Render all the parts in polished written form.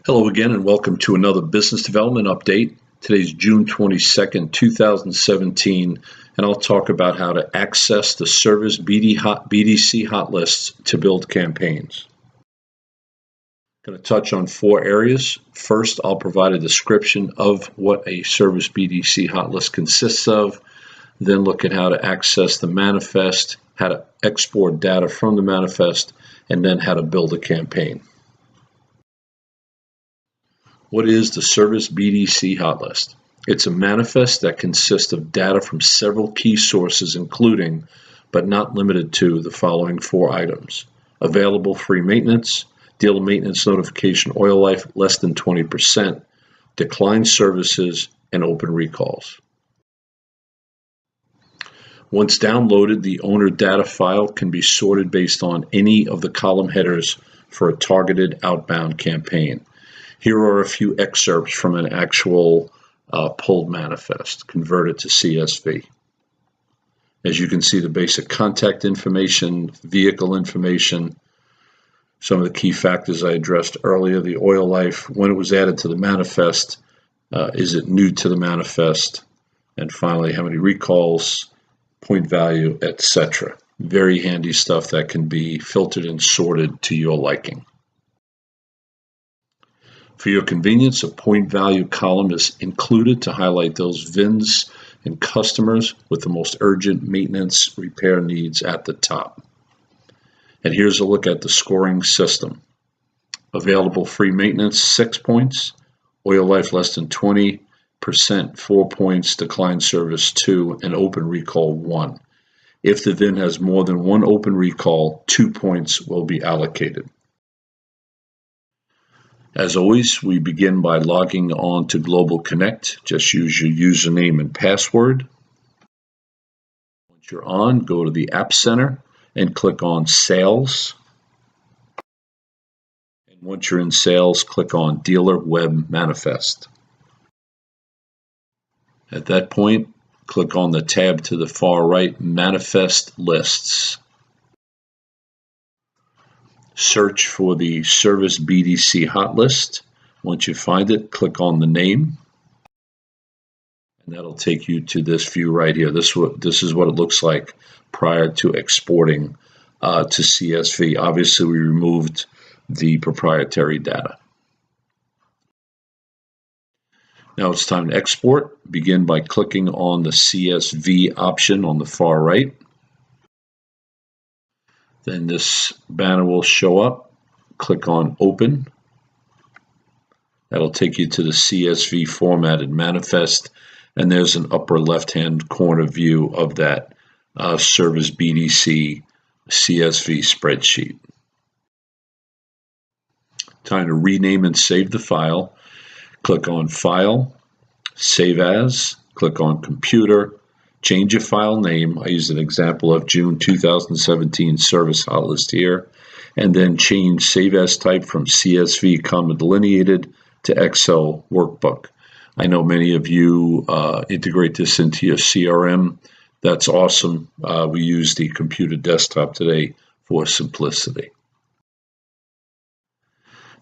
Hello again and welcome to another business development update. Today's June 22nd, 2017, and I'll talk about how to access the service BDC hot lists to build campaigns. I'm going to touch on four areas. First, I'll provide a description of what a service BDC hot list consists of, then look at how to access the manifest, how to export data from the manifest, and then how to build a campaign. What is the Service BDC hot list? It's a manifest that consists of data from several key sources, including, but not limited to, the following four items: available free maintenance, dealer maintenance notification oil life less than 20%, declined services, and open recalls. Once downloaded, the owner data file can be sorted based on any of the column headers for a targeted outbound campaign. Here are a few excerpts from an actual pulled manifest, converted to CSV. As you can see, the basic contact information, vehicle information, some of the key factors I addressed earlier, the oil life, when it was added to the manifest, is it new to the manifest, and finally, how many recalls, point value, etc. Very handy stuff that can be filtered and sorted to your liking. For your convenience, a point value column is included to highlight those VINs and customers with the most urgent maintenance repair needs at the top. And here's a look at the scoring system. Available free maintenance, 6 points. Oil life less than 20%, 4 points. Declined service, 2. And open recall, 1. If the VIN has more than one open recall, 2 points will be allocated. As always, we begin by logging on to Global Connect. Just use your username and password. Once you're on, go to the App Center and click on Sales. And once you're in Sales, click on Dealer Web Manifest. At that point, click on the tab to the far right, Manifest Lists. Search for the Service BDC hot list. Once you find it, click on the name, and that'll take you to this view right here. This is what it looks like prior to exporting to CSV. Obviously, we removed the proprietary data. Now it's time to export. Begin by clicking on the CSV option on the far right. Then this banner will show up. Click on Open. That'll take you to the CSV formatted manifest, and there's an upper left-hand corner view of that Service BDC CSV spreadsheet. Time to rename and save the file. Click on File, Save As, click on Computer, change your file name. I used an example of June 2017 service hot list here, and then change Save As type from CSV comma delineated to Excel workbook. I know many of you integrate this into your CRM. That's awesome. We use the computer desktop today for simplicity.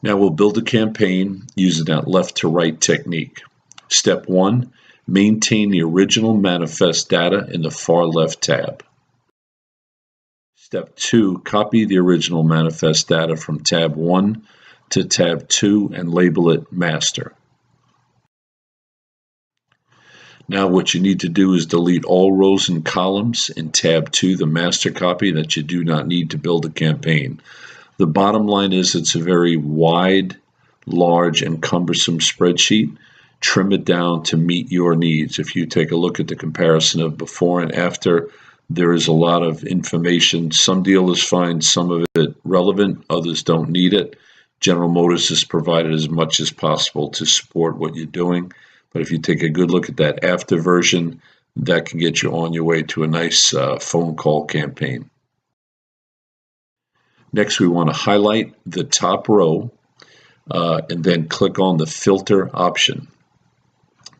Now we'll build a campaign using that left to right technique. Step 1. Maintain the original manifest data in the far left tab. Step 2, copy the original manifest data from tab 1 to tab 2 and label it master. Now what you need to do is delete all rows and columns in tab 2, the master copy, that you do not need to build a campaign. The bottom line is it's a very wide, large, and cumbersome spreadsheet. Trim it down to meet your needs. If you take a look at the comparison of before and after, there is a lot of information. Some dealers find some of it relevant, others don't need it. General Motors has provided as much as possible to support what you're doing. But if you take a good look at that after version, that can get you on your way to a nice phone call campaign. Next, we want to highlight the top row and then click on the filter option.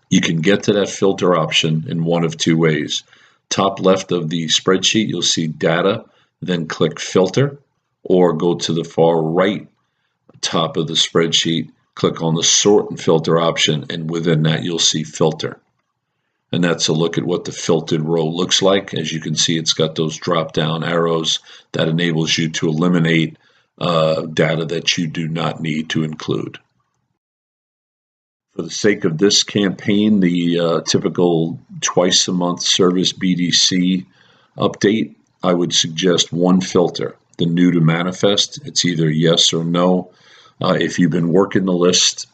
You can get to that filter option in one of two ways. Top left of the spreadsheet, you'll see data, then click filter, or go to the far right top of the spreadsheet, click on the sort and filter option, and within that you'll see filter. And that's a look at what the filtered row looks like. As you can see, it's got those drop down arrows that enables you to eliminate data that you do not need to include. For the sake of this campaign, the typical twice a month service BDC update, I would suggest one filter, the new to manifest. It's either yes or no. If you've been working the list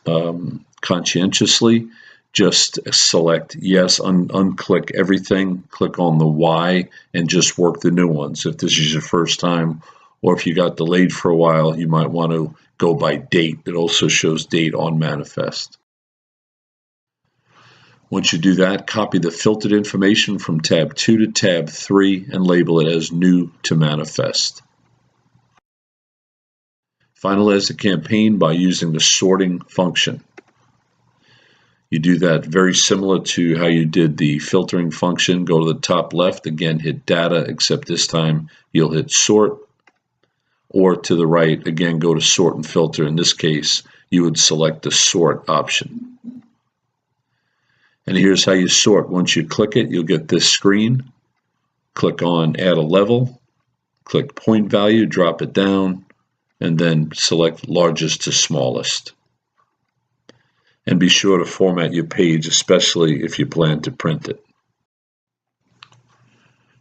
conscientiously, just select yes, unclick everything, click on the Y, and just work the new ones. If this is your first time, or if you got delayed for a while, you might want to go by date. It also shows date on manifest. Once you do that, copy the filtered information from tab 2 to tab 3 and label it as new to manifest. Finalize the campaign by using the sorting function. You do that very similar to how you did the filtering function. Go to the top left, again hit data, except this time you'll hit sort, or to the right, again go to sort and filter. In this case, you would select the sort option. And here's how you sort. Once you click it, you'll get this screen. Click on add a level, click point value, drop it down, and then select largest to smallest. And be sure to format your page, especially if you plan to print it.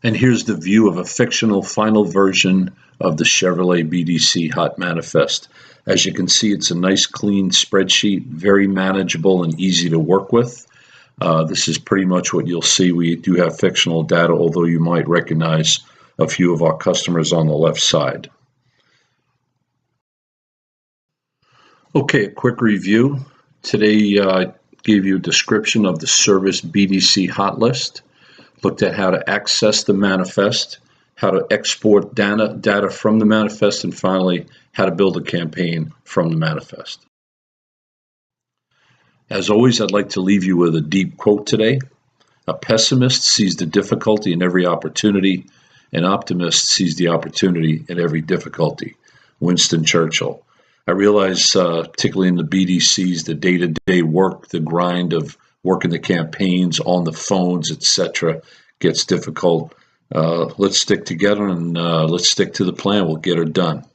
And here's the view of a fictional final version of the Chevrolet BDC Hot Manifest. As you can see, it's a nice clean spreadsheet, very manageable and easy to work with. This is pretty much what you'll see. We do have fictional data, although you might recognize a few of our customers on the left side. Okay, a quick review. Today I gave you a description of the service BDC hot list, looked at how to access the manifest, how to export data from the manifest, and finally, how to build a campaign from the manifest. As always, I'd like to leave you with a deep quote today. A pessimist sees the difficulty in every opportunity. An optimist sees the opportunity in every difficulty. Winston Churchill. I realize, particularly in the BDCs, the day-to-day work, the grind of working the campaigns on the phones, etc., gets difficult. Let's stick together and let's stick to the plan. We'll get her done.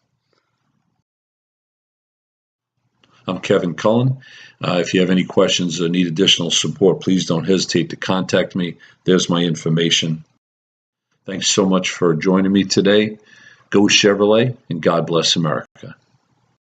I'm Kevin Cullen. If you have any questions or need additional support, please don't hesitate to contact me. There's my information. Thanks so much for joining me today. Go Chevrolet, and God bless America.